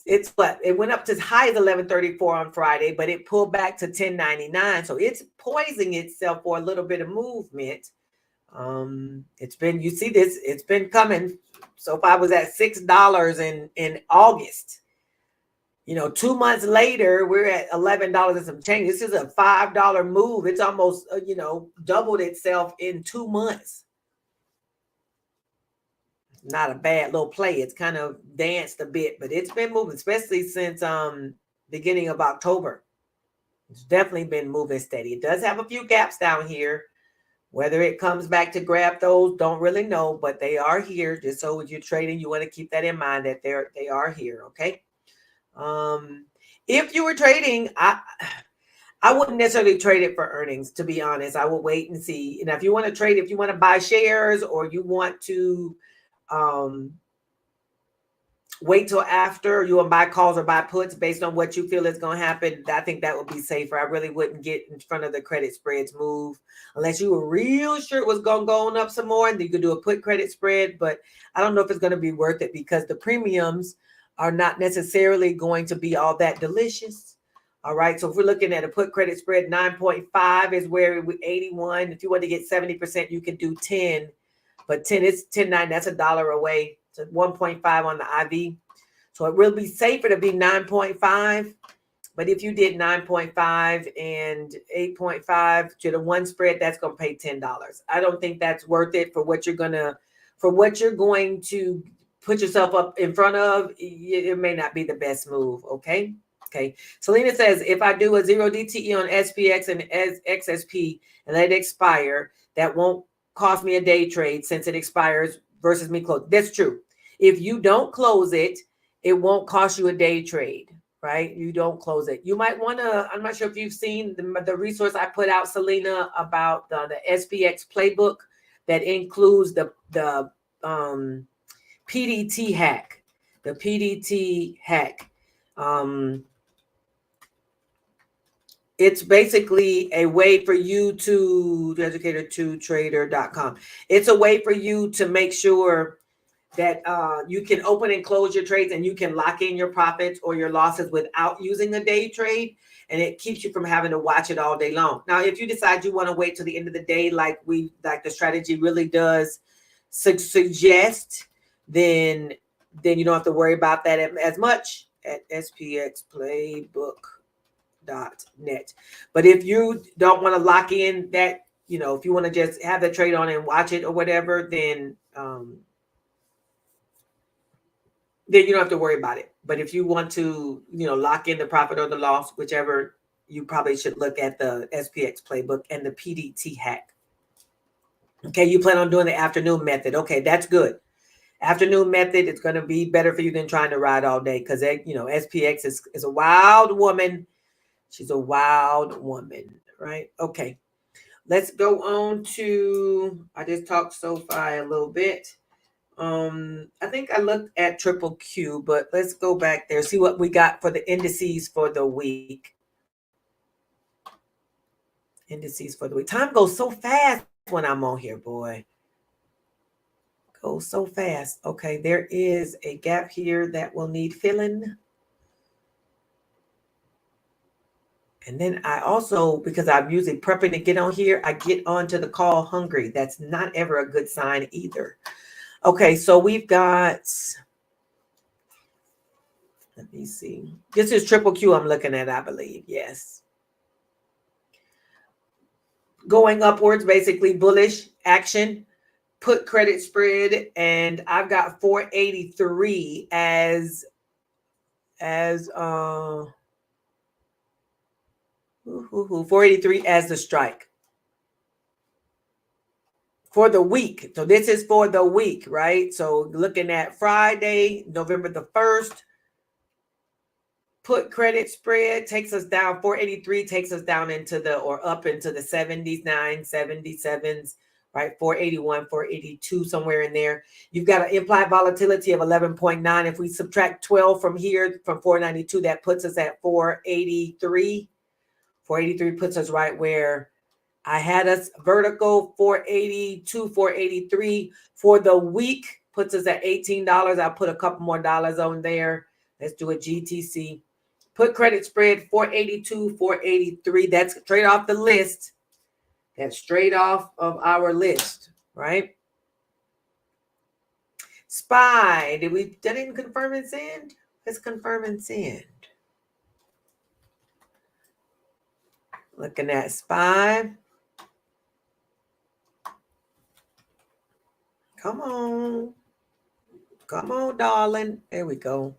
it's what? It went up to as high as 1134 on Friday, but it pulled back to 1099. So it's poising itself for a little bit of movement. It's been, you see this, it's been coming. SoFi was at $6 in August. 2 months later, we're at $11 and some change. This is a $5 move. It's almost, doubled itself in 2 months. Not a bad little play. It's kind of danced a bit, but it's been moving, especially since beginning of October. It's definitely been moving steady. It does have a few gaps down here. Whether it comes back to grab those, don't really know, but they are here. Just so when you're trading, you want to keep that in mind that they are here. Okay. If you were trading, I wouldn't necessarily trade it for earnings, to be honest. I will wait and see. And if you want to trade, if you want to buy shares or you want to wait till after you want to buy calls or buy puts based on what you feel is going to happen, I think that would be safer. I really wouldn't get in front of the credit spreads move unless you were real sure it was going up some more, and you could do a put credit spread. But I don't know if it's going to be worth it because the premiums are not necessarily going to be all that delicious. All right. So if we're looking at a put credit spread, 9.5 is where we 81. If you want to get 70%, you can do 10. But 10 is 10.9. That's $1 away. So 1.5 on the IV. So it will be safer to be 9.5. But if you did 9.5 and 8.5 to the one spread, that's going to pay $10. I don't think that's worth it for what you're going to put yourself up in front of. It may not be the best move. Okay. Okay. Selena says, if I do a 0 DTE on SPX and XSP and let it expire, that won't cost me a day trade since it expires versus me close. That's true. If you don't close it, it won't cost you a day trade, right? You don't close it. You might want to, I'm not sure if you've seen the resource I put out, Selena, about the SPX playbook that includes the PDT hack. The PDT hack. It's basically a way for you to educator2trader.com. It's a way for you to make sure that you can open and close your trades and you can lock in your profits or your losses without using a day trade. And it keeps you from having to watch it all day long. Now, if you decide you want to wait till the end of the day, like the strategy really does suggest, then you don't have to worry about that as much at SPX Playbook. .net. But if you don't want to lock in that, if you want to just have the trade on and watch it or whatever, then you don't have to worry about it. But if you want to, lock in the profit or the loss, whichever, you probably should look at the SPX playbook and the PDT hack. Okay, you plan on doing the afternoon method. Okay, that's good. Afternoon method, it's going to be better for you than trying to ride all day because, SPX is a wild woman. She's a wild woman, right? Okay. Let's go on to, I just talked SoFi a little bit. I think I looked at triple Q, but let's go back there, see what we got for the indices for the week. Indices for the week. Time goes so fast when I'm on here, boy. Goes so fast. Okay, there is a gap here that will need filling. And then I also, because I'm usually prepping to get on here, I get onto the call hungry. That's not ever a good sign either. Okay, so we've got, let me see. This is triple Q I'm looking at, I believe. Yes. Going upwards, basically bullish action, put credit spread, and I've got 483 as 483 as the strike for the week. So this is for the week, right? So looking at Friday, November the 1st, put credit spread takes us down. 483 takes us down into the, or up into the 79, 77s, right? 481, 482, somewhere in there. You've got an implied volatility of 11.9. If we subtract 12 from here, from 492, that puts us at 483. 483 puts us right where I had us vertical. 482, 483 for the week puts us at $18. I'll put a couple more dollars on there. Let's do a GTC. Put credit spread 482, 483. That's straight off the list. That's straight off of our list, right? SPY. That didn't confirm its end? Let's confirm its end. Looking at SPY. Come on. Come on, darling. There we go.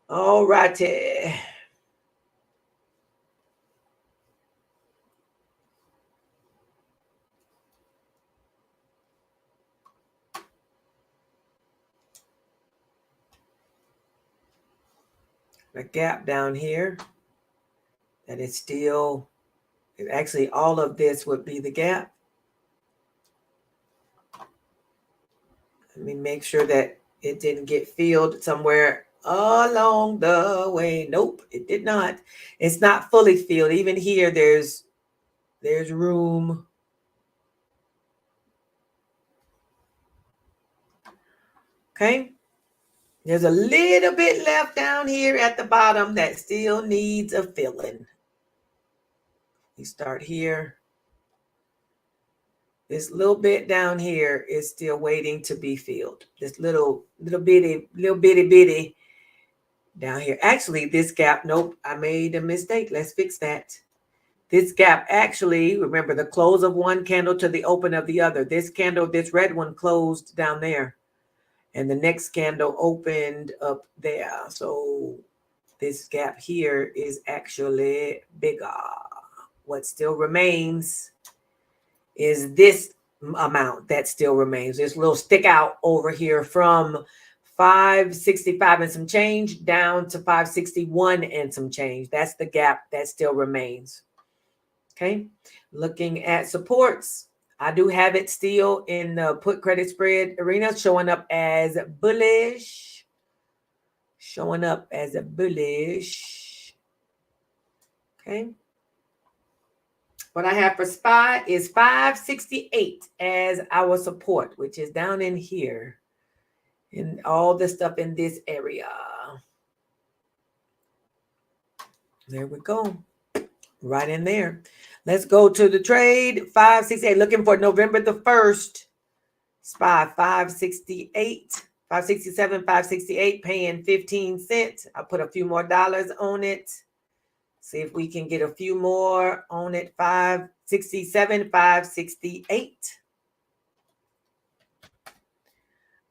All righty. A gap down here that is still, actually all of this would be the gap. Let me make sure that it didn't get filled somewhere along the way. Nope, it did not. It's not fully filled. Even here, there's room. Okay. There's a little bit left down here at the bottom that still needs a filling. We start here. This little bit down here is still waiting to be filled. This little bitty down here. Actually, this gap, nope, I made a mistake. Let's fix that. This gap actually, remember the close of one candle to the open of the other. This candle, this red one closed down there. And the next candle opened up there. So this gap here is actually bigger. What still remains is this amount that still remains. This little stick out over here from 565 and some change down to 561 and some change. That's the gap that still remains. Okay. Looking at supports, I do have it still in the put credit spread arena, showing up as bullish. Showing up as a bullish. Okay. What I have for SPY is 568 as our support, which is down in here. And all the stuff in this area. There we go. Right in there. Let's go to the trade. 568. Looking for November the 1st. SPY 568. 567, 568, paying 15 cents. I'll put a few more dollars on it. See if we can get a few more on it. 567, 568.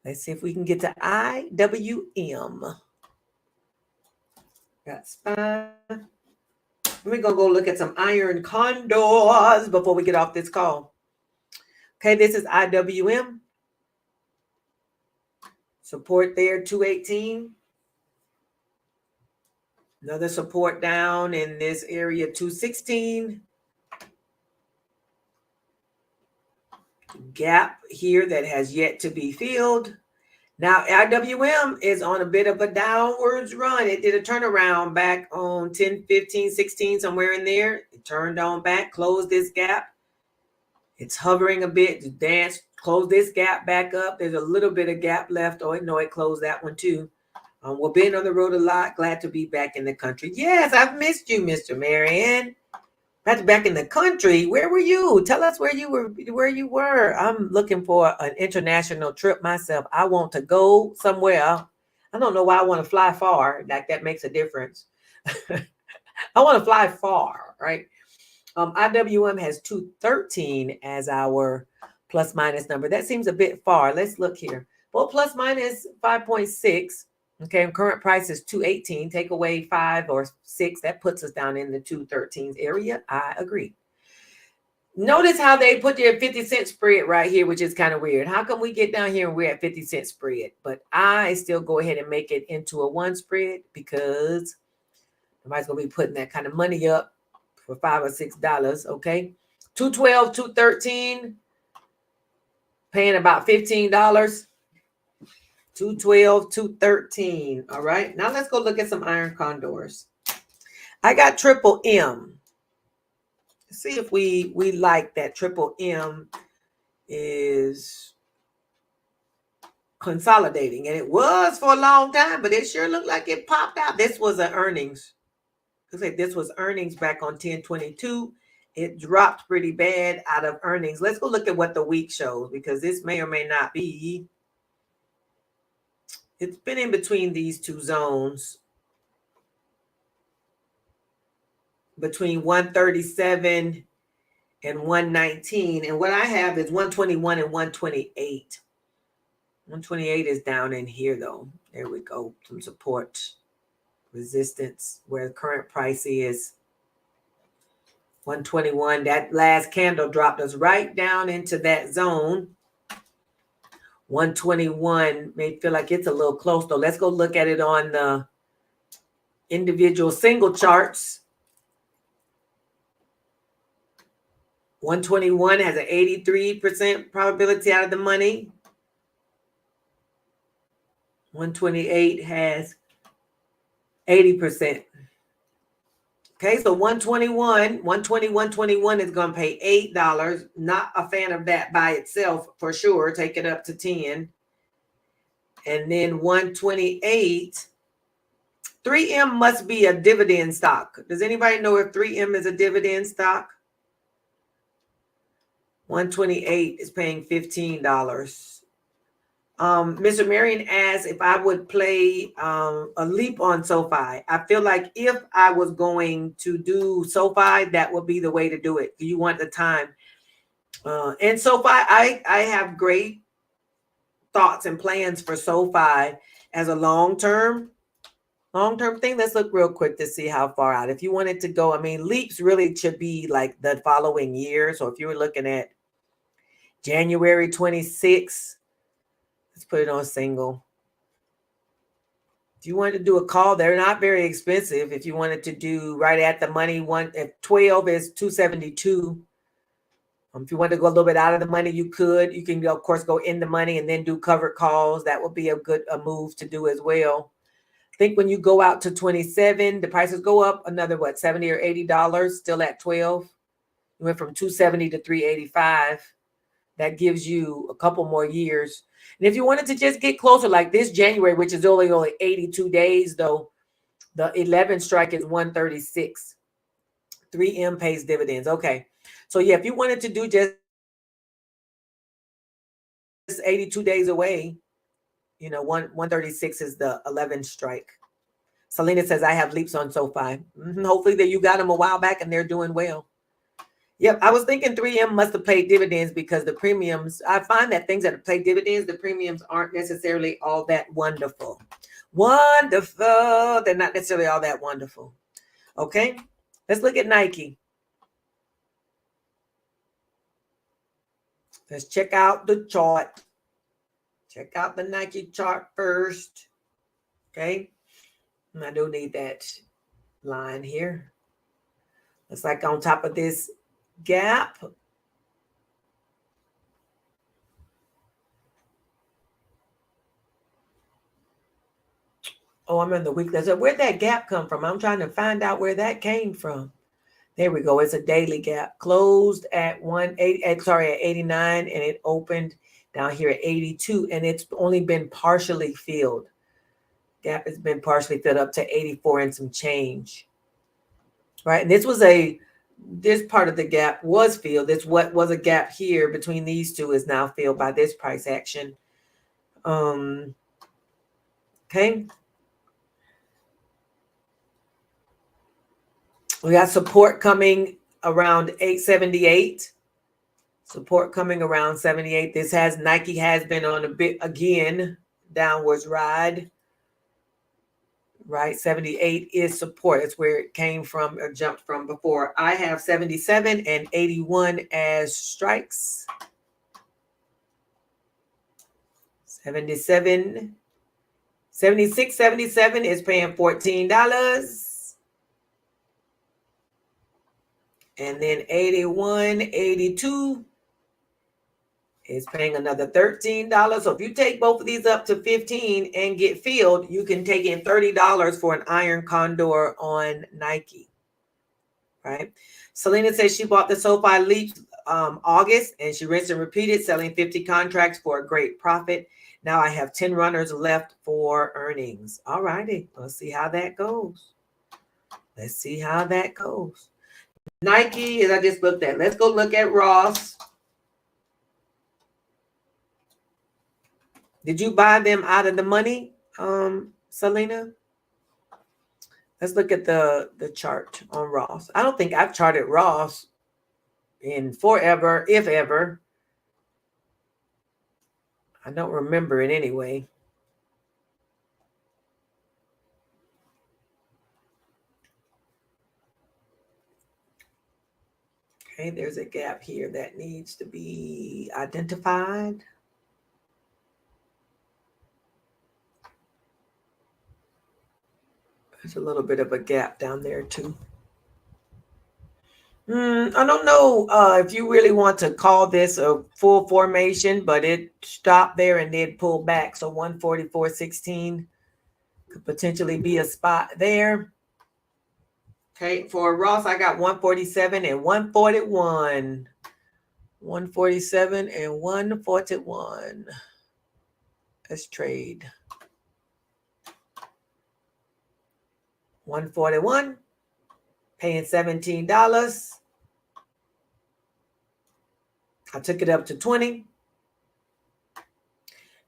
Let's see if we can get to IWM. Got SPY. We're going to go look at some iron condors before we get off this call. Okay, this is IWM. Support there, 218. Another support down in this area, 216. Gap here that has yet to be filled. Now, IWM is on a bit of a downwards run. It did a turnaround back on 10, 15, 16, somewhere in there. It turned on back, closed this gap. It's hovering a bit to dance, close this gap back up. There's a little bit of gap left. Oh, no, it closed that one too. We've been on the road a lot. Glad to be back in the country. Yes, I've missed you, Mr. Marion. That's back in the country. Where were you? Tell us where you were. I'm looking for an international trip myself. I want to go somewhere. I don't know why I want to fly far. Like that makes a difference. I want to fly far, right? IWM has 213 as our plus minus number. That seems a bit far. Let's look here. Well, plus minus 5.6. Okay, and current price is 218. Take away 5 or 6. That puts us down in the 213s area. I agree. Notice how they put their 50-cent spread right here, which is kind of weird. How come we get down here and we're at 50-cent spread? But I still go ahead and make it into a 1 spread because nobody's going to be putting that kind of money up for $5 or $6. Okay, 212, 213, paying about $15. 212, 213. All right. Now let's go look at some iron condors. I got triple M. Let's see if we like that triple M is consolidating. And it was for a long time, but it sure looked like it popped out. This was an earnings. This was earnings back on 10/22. It dropped pretty bad out of earnings. Let's go look at what the week shows because this may or may not be. It's been in between these two zones, between 137 and 119. And what I have is 121 and 128. 128 is down in here, though. There we go. Some support, resistance, where the current price is 121. That last candle dropped us right down into that zone. 121 may feel like it's a little close, though. Let's go look at it on the individual single charts. 121 has an 83% probability out of the money. 128 has 80%. Okay, so 121, 121 is going to pay $8. Not a fan of that by itself for sure. Take it up to 10. And then 128, 3M must be a dividend stock. Does anybody know if 3M is a dividend stock? 128 is paying $15. Mr. Marion asked if I would play a leap on SoFi. I feel like if I was going to do SoFi, that would be the way to do it. You want the time. And SoFi, I have great thoughts and plans for SoFi as a long-term thing. Let's look real quick to see how far out. If you wanted to go, I mean, leaps really should be like the following year. So if you were looking at January 26th, let's put it on single. If you wanted to do a call, they're not very expensive. If you wanted to do right at the money, if 12 is 272. If you want to go a little bit out of the money, you could. You can, of course, go in the money and then do covered calls. That would be a move to do as well. I think when you go out to 27, the prices go up another, $70 or $80, still at 12. You went from 270 to 385. That gives you a couple more years. And if you wanted to just get closer, like this January, which is only 82 days, though, the 11 strike is 136. 3M pays dividends. Okay. So, yeah, if you wanted to do just 82 days away, 136 is the 11 strike. Selena says, I have leaps on SoFi. Hopefully that you got them a while back and they're doing well. Yep, I was thinking 3M must have paid dividends because the premiums, I find that things that pay dividends, the premiums aren't necessarily all that wonderful. They're not necessarily all that wonderful. Okay, Let's look at Nike. Let's check out the chart. Check out the Nike chart first. Okay. And I do need that line here. Looks like on top of this gap. Oh, I'm in the weekly. So where'd that gap come from? I'm trying to find out where that came from. There we go. It's a daily gap. Closed at 89, and it opened down here at 82, and it's only been partially filled. Gap has been partially filled up to 84 and some change. Right, and this part of the gap was filled. This what was a gap here between these two is now filled by this price action. Okay. We got support coming around 878. Support coming around 78. Nike has been on a bit again downwards ride. Right, 78 is support. It's where it came from or jumped from before. I have 77 and 81 as strikes. 76, 77 is paying $14. And then 81, 82 is paying another $13. So if you take both of these up to 15 and get filled, you can take in $30 for an iron condor on Nike. Right? Selena says she bought the SoFi Leap August, and she rinsed and repeated, selling 50 contracts for a great profit. Now I have 10 runners left for earnings. All righty. Let's see how that goes. Let's see how that goes. Nike, as I just looked at. Let's go look at Ross. Did you buy them out of the money, Selena? Let's look at the chart on Ross. I don't think I've charted Ross in forever, if ever. I don't remember it anyway. Okay, there's a gap here that needs to be identified. There's a little bit of a gap down there too. I don't know if you really want to call this a full formation, but it stopped there and then pulled back. So 144.16 could potentially be a spot there. Okay, for Ross, I got 147 and 141. 147 and 141. Let's trade. 141, paying $17. I took it up to 20.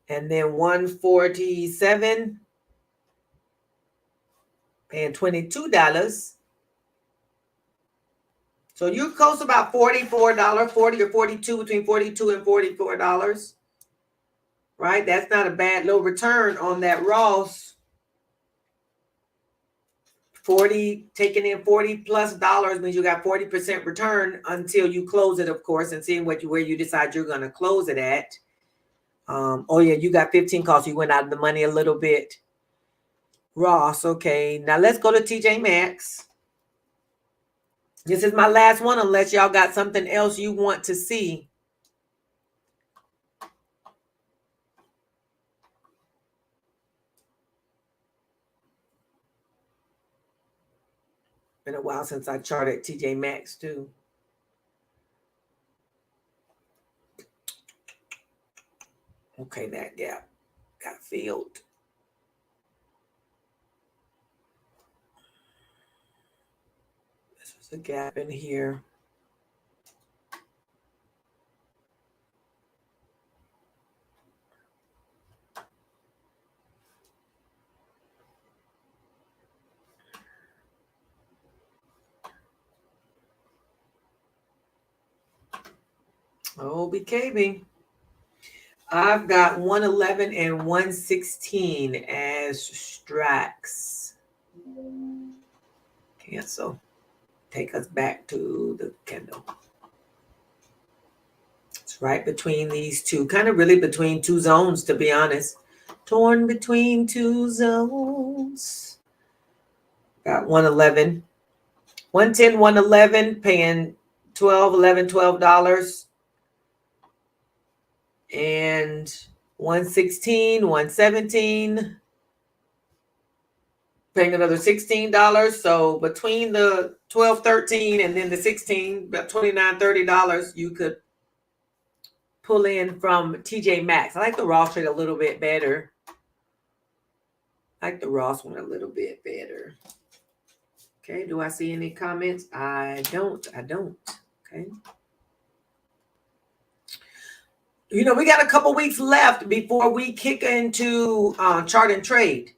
And then 147, paying $22. So you're close to about $44, 40 or 42, between $42 and $44. Right? That's not a bad low return on that Ross. 40, taking in $40+ means you got 40% return until you close it, of course, and seeing where you decide you're going to close it at. Oh yeah, you got 15 calls. So you went out of the money a little bit. Ross, okay. Now let's go to TJ Maxx. This is my last one, unless y'all got something else you want to see. Been a while since I charted TJ Maxx too. Okay, that gap got filled. This was a gap in here. Oh, BKB. I've got 111 and 116 as strikes. Cancel. take us back to the candle. It's right between these two, kind of really between two zones, to be honest. Torn between two zones. Got 111. 110, 111, paying $12. And 116, 117, paying another $16. So between the 12, 13, and then the 16, about $29, $30, you could pull in from TJ Maxx. I like the Ross trade a little bit better. I like the Ross one a little bit better. Okay, do I see any comments? I don't. Okay. You know, we got a couple weeks left before we kick into chart and trade.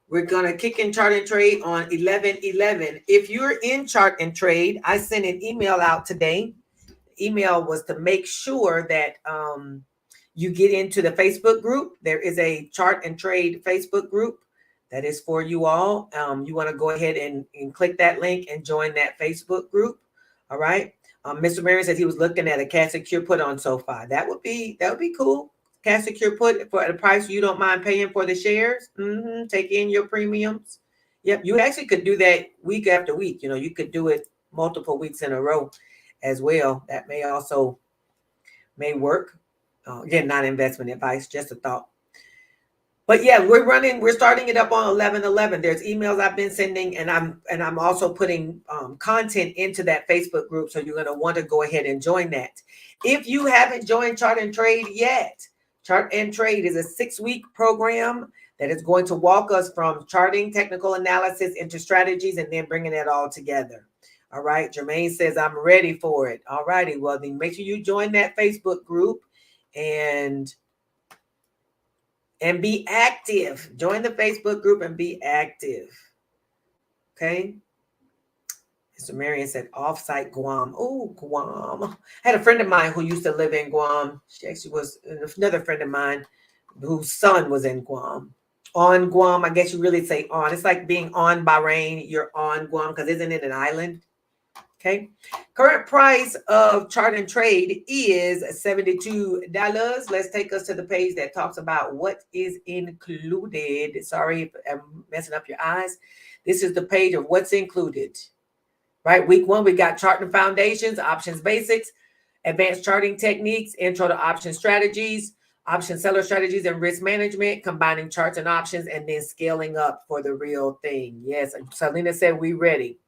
We're going to kick in chart and trade on 11/11. If you're in chart and trade, I sent an email out today. Email was to make sure that you get into the Facebook group. There is a chart and trade Facebook group that is for you all. You want to go ahead and click that link and join that Facebook group. All right. Mr. Marion said he was looking at a cash secure put on SoFi. That would be cool. Cash secure put for the price you don't mind paying for the shares. Take in your premiums. Yep, you actually could do that week after week. You know, you could do it multiple weeks in a row as well. That may work. Again, not investment advice, just a thought. But yeah, we're starting it up on 11/11. There's emails I've been sending, and I'm also putting content into that Facebook group. So you're going to want to go ahead and join that. If you haven't joined Chart and Trade yet, Chart and Trade is a 6-week program that is going to walk us from charting, technical analysis into strategies, and then bringing it all together. All right. Jermaine says, I'm ready for it. All righty. Well, then make sure you join that Facebook group and be active. Join the Facebook group and be active. Okay. Mr. Marion said offsite Guam. Oh, Guam. I had a friend of mine who used to live in Guam. She actually was another friend of mine whose son was in Guam. On Guam, I guess you really say on. It's like being on Bahrain. You're on Guam because isn't it an island? Okay. Current price of chart and trade is $72. Let's take us to the page that talks about what is included. Sorry if I'm messing up your eyes. This is the page of what's included. Right. Week 1, we got chart and foundations, options basics, advanced charting techniques, intro to option strategies, option seller strategies and risk management, combining charts and options, and then scaling up for the real thing. Yes. Selena said we ready.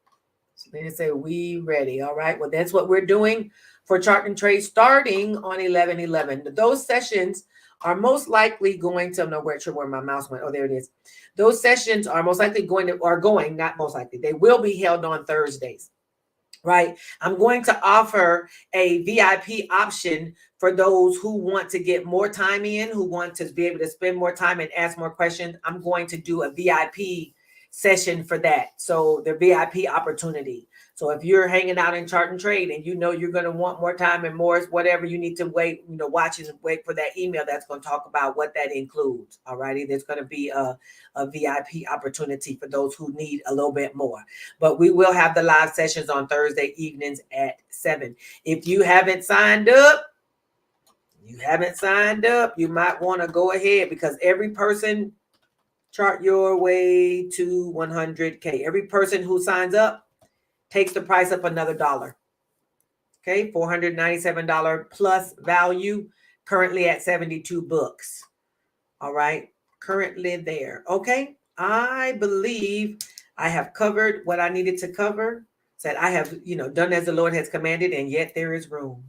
They say we ready. All right. Well, that's what we're doing for chart and trade starting on 11/11. Those sessions are most likely going to, I'm not sure where my mouse went. Oh, there it is. Those sessions are most likely not most likely. They will be held on Thursdays. Right. I'm going to offer a VIP option for those who want to get more time in, who want to be able to spend more time and ask more questions. I'm going to do a VIP session for that. So the VIP opportunity. So if you're hanging out in chart and trade and you know you're going to want more time and more whatever, you need to wait, watch and wait for that email that's going to talk about what that includes. All righty. There's going to be a VIP opportunity for those who need a little bit more. But we will have the live sessions on Thursday evenings at 7. If you haven't signed up, you might want to go ahead because every person chart your way to 100K. Every person who signs up takes the price up another $1. Okay, $497 plus value, currently at 72 books. All right, currently there. Okay, I believe I have covered what I needed to cover. Said I have, done as the Lord has commanded, and yet there is room.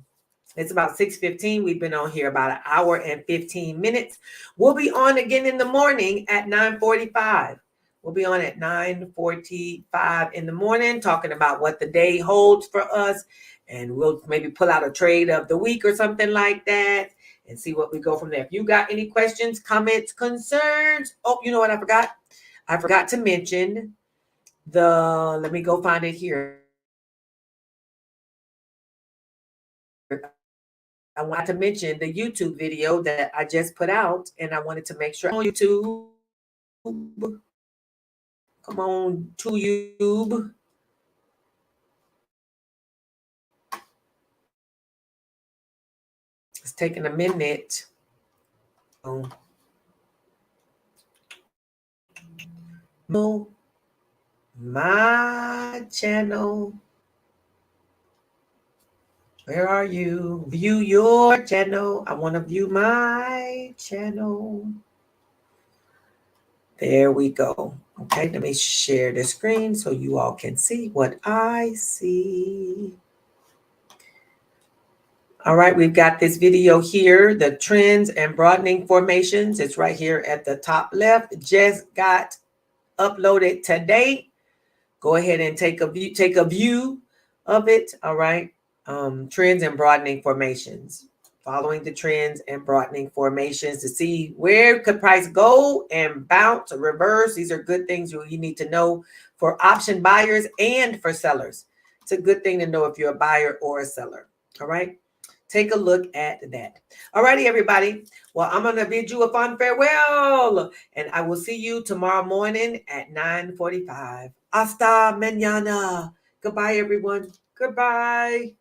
It's about 6:15. We've been on here about an hour and 15 minutes. We'll be on again in the morning at 9:45. We'll be on at 9:45 in the morning talking about what the day holds for us. And we'll maybe pull out a trade of the week or something like that and see what we go from there. If you got any questions, comments, concerns. Oh, you know what I forgot? I forgot to mention let me go find it here. I wanted to mention the YouTube video that I just put out, and I wanted to make sure on YouTube. Come on, to YouTube. It's taking a minute. My channel. Where are you? View your channel. I want to view my channel. There we go. Okay, let me share the screen so you all can see what I see. All right, we've got this video here, the trends and broadening formations. It's right here at the top left. Just got uploaded today. Go ahead and take a view of it. All right. Trends and broadening formations. Following the trends and broadening formations to see where could price go and bounce or reverse. These are good things you need to know for option buyers and for sellers. It's a good thing to know if you're a buyer or a seller. All right. Take a look at that. All righty, everybody. Well, I'm going to bid you a fond farewell, and I will see you tomorrow morning at 9:45. Hasta mañana. Goodbye, everyone. Goodbye.